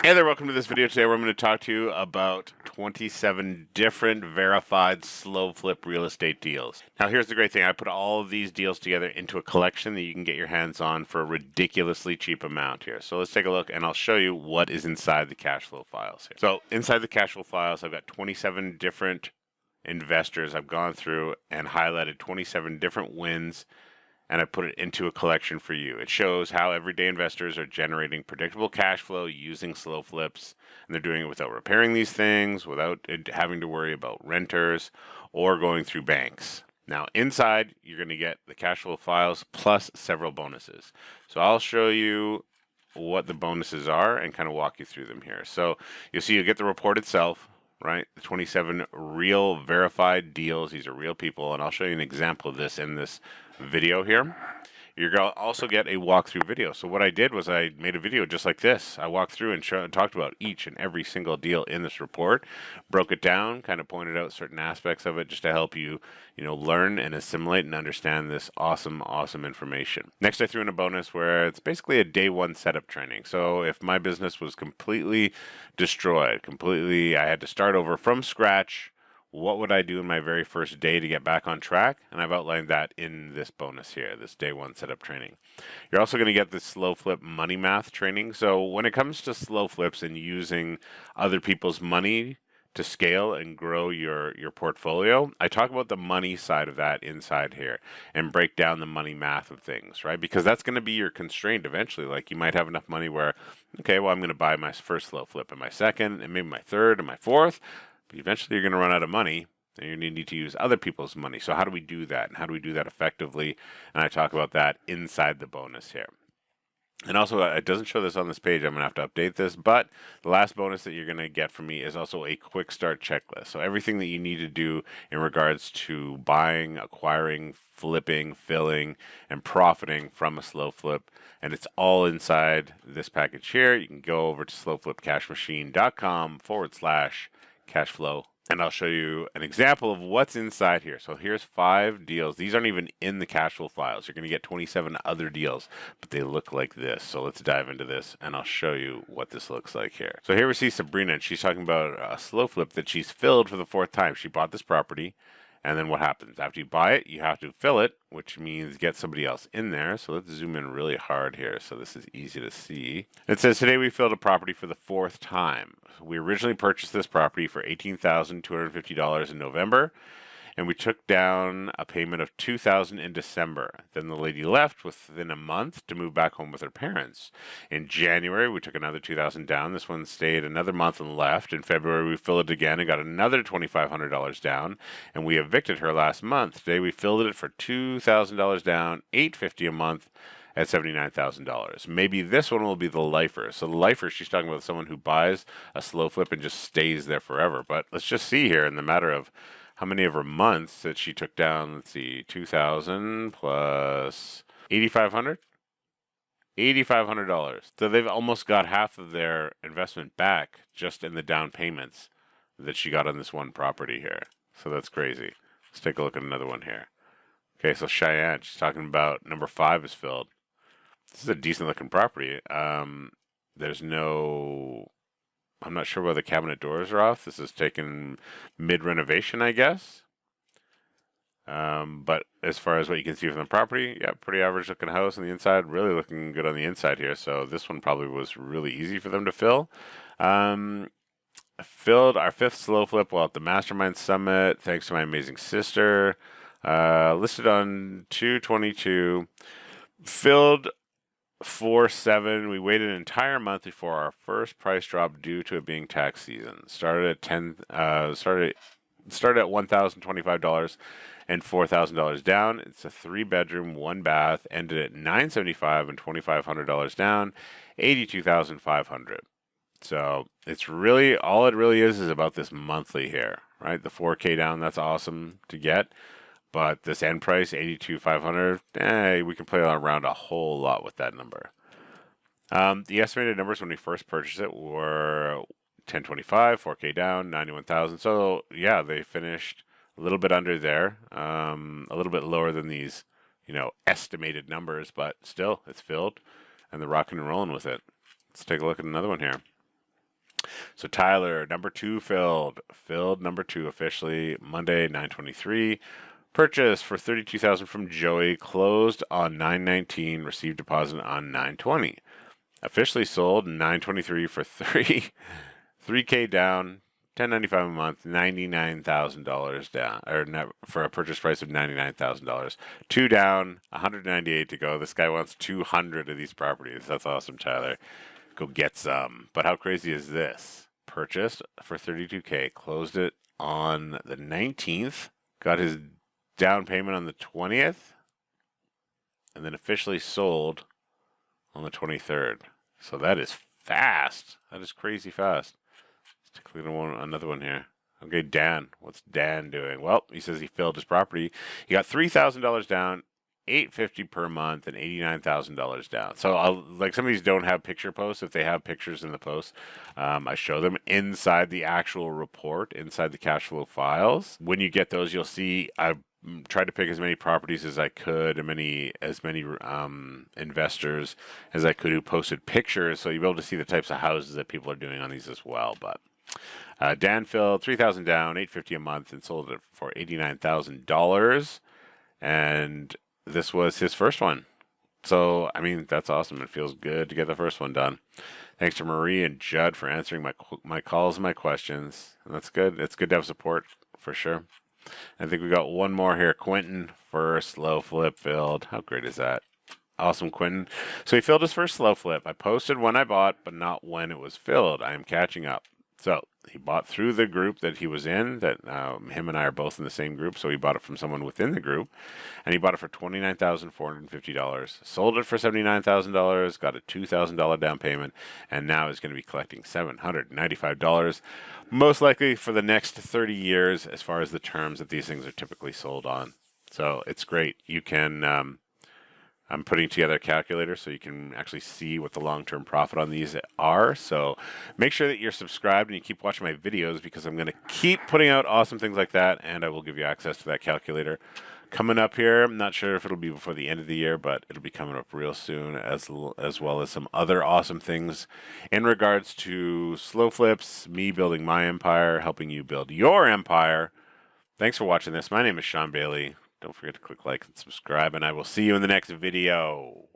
Hey there, welcome to this video. Today where I'm going to talk to you about 27 different verified slow flip real estate deals. Now here's the great thing. I put all of these deals together into a collection that you can get your hands on for a ridiculously cheap amount here. So let's take a look and I'll show you what is inside the Cashflow Files here. So inside the Cashflow Files, I've got 27 different investors. I've gone through and highlighted 27 different wins, and I put it into a collection for you. It shows how everyday investors are generating predictable cash flow using slow flips, and they're doing it without repairing these things, without having to worry about renters or going through banks. Now, inside, you're going to get the cash flow files plus several bonuses. So I'll show you what the bonuses are and kind of walk you through them here. So you'll see you get the report itself, right? The 27 real verified deals. These are real people, and I'll show you an example of this in this video here. You're going to also get a walkthrough video. So what I did was I made a video just like this. I walked through and talked about each and every single deal in this report, broke it down, kind of pointed out certain aspects of it just to help you, learn and assimilate and understand this awesome information. Next, I threw in a bonus where it's basically a day one setup training. So if my business was completely destroyed, I had to start over from scratch, what would I do in my very first day to get back on track? And I've outlined that in this bonus here, this day one setup training. You're also going to get this slow flip money math training. So when it comes to slow flips and using other people's money to scale and grow your portfolio, I talk about the money side of that inside here and break down the money math of things, right? Because that's going to be your constraint eventually. Like you might have enough money where, okay, well, I'm going to buy my first slow flip and my second and maybe my third and my fourth. But eventually you're going to run out of money and you're going to need to use other people's money. So how do we do that? And how do we do that effectively? And I talk about that inside the bonus here. And also, it doesn't show this on this page. I'm going to have to update this. But the last bonus that you're going to get from me is also a quick start checklist. So everything that you need to do in regards to buying, acquiring, flipping, filling, and profiting from a slow flip. And it's all inside this package here. You can go over to slowflipcashmachine.com/cashflow, and I'll show you an example of what's inside here. So here's 5 deals. These aren't even in the Cashflow Files. You're going to get 27 other deals, but they look like this. So let's dive into this, and I'll show you what this looks like here. So here we see Sabrina, and she's talking about a slow flip that she's filled for the 4th time. She bought this property, and then what happens? After you buy it, you have to fill it, which means get somebody else in there. So let's zoom in really hard here so this is easy to see. It says, today we filled a property for the 4th time. We originally purchased this property for $18,250 in November, and we took down a payment of $2,000 in December. Then the lady left within a month to move back home with her parents. In January, we took another $2,000 down. This one stayed another month and left. In February, we filled it again and got another $2,500 down, and we evicted her last month. Today, we filled it for $2,000 down, $850 a month, at $79,000. Maybe this one will be the lifer. So the lifer, she's talking about someone who buys a slow flip and just stays there forever. But let's just see here in the matter of how many of her months that she took down. Let's see, 2,000 plus 8,500? $8,500. So they've almost got half of their investment back just in the down payments that she got on this one property here. So that's crazy. Let's take a look at another one here. Okay, so Cheyenne, she's talking about number 5 is filled. This is a decent looking property. There's no, I'm not sure whether the cabinet doors are off. This is taken mid-renovation, I guess. But as far as what you can see from the property, yeah, pretty average looking house on the inside. Really looking good on the inside here. So this one probably was really easy for them to fill. Filled our 5th slow flip while at the Mastermind Summit, thanks to my amazing sister. Listed on 2/22. Filled 4/7. We waited an entire month before our first price drop due to it being tax season. Started at $1,025 and $4,000 down. It's a 3-bedroom, 1 bath. Ended at $975 and $2,500 down, $82,500. So it's really all it really is about this monthly here, right? The 4K down, that's awesome to get. But this end price, $82,500, we can play around a whole lot with that number. The estimated numbers when we first purchased it were $1,025, 4K down, $91,000. So yeah, they finished a little bit under there, a little bit lower than these, estimated numbers, but still, it's filled, and they're rocking and rolling with it. Let's take a look at another one here. So Tyler, number 2 filled. Filled number 2 officially Monday, 9/23. Purchase for $32,000 from Joey. Closed on 9/19. Received deposit on 9/20. Officially sold 9/23 for 3K down. $10.95 a month, $99,000 down, or net, for a purchase price of $99,000. 2 down, 198 to go. This guy wants 200 of these properties. That's awesome, Tyler. Go get some. But how crazy is this? Purchased for $32K, closed it on the 19th, got his down payment on the 20th, and then officially sold on the 23rd. So that is fast. That is crazy fast. Let's click on another one here. Okay, Dan. What's Dan doing? Well, he says he filled his property. He got $3,000 down, $850 per month, and $89,000 down. So, like, some of these don't have picture posts. If they have pictures in the post, I show them inside the actual report, inside the Cashflow Files. When you get those, you'll see I tried to pick as many properties as I could, and as many investors as I could who posted pictures, so you'll be able to see the types of houses that people are doing on these as well. But Dan filled $3,000 down, $850 a month, and sold it for $89,000. And this was his first one. So, I mean, that's awesome. It feels good to get the first one done. Thanks to Marie and Judd for answering my calls and my questions. And that's good. It's good to have support for sure. I think we got one more here. Quentin, first slow flip filled. How great is that? Awesome, Quentin. So he filled his first slow flip. I posted when I bought, but not when it was filled. I am catching up. So he bought through the group that he was in, that him and I are both in the same group, so he bought it from someone within the group, and he bought it for $29,450, sold it for $79,000, got a $2,000 down payment, and now is going to be collecting $795, most likely for the next 30 years as far as the terms that these things are typically sold on. So it's great. You can... I'm putting together a calculator so you can actually see what the long-term profit on these are. So make sure that you're subscribed and you keep watching my videos, because I'm going to keep putting out awesome things like that, and I will give you access to that calculator coming up here. I'm not sure if it'll be before the end of the year, but it'll be coming up real soon, as well as some other awesome things in regards to slow flips, me building my empire, helping you build your empire. Thanks for watching this. My name is Sean Bailey. Don't forget to click like and subscribe, and I will see you in the next video.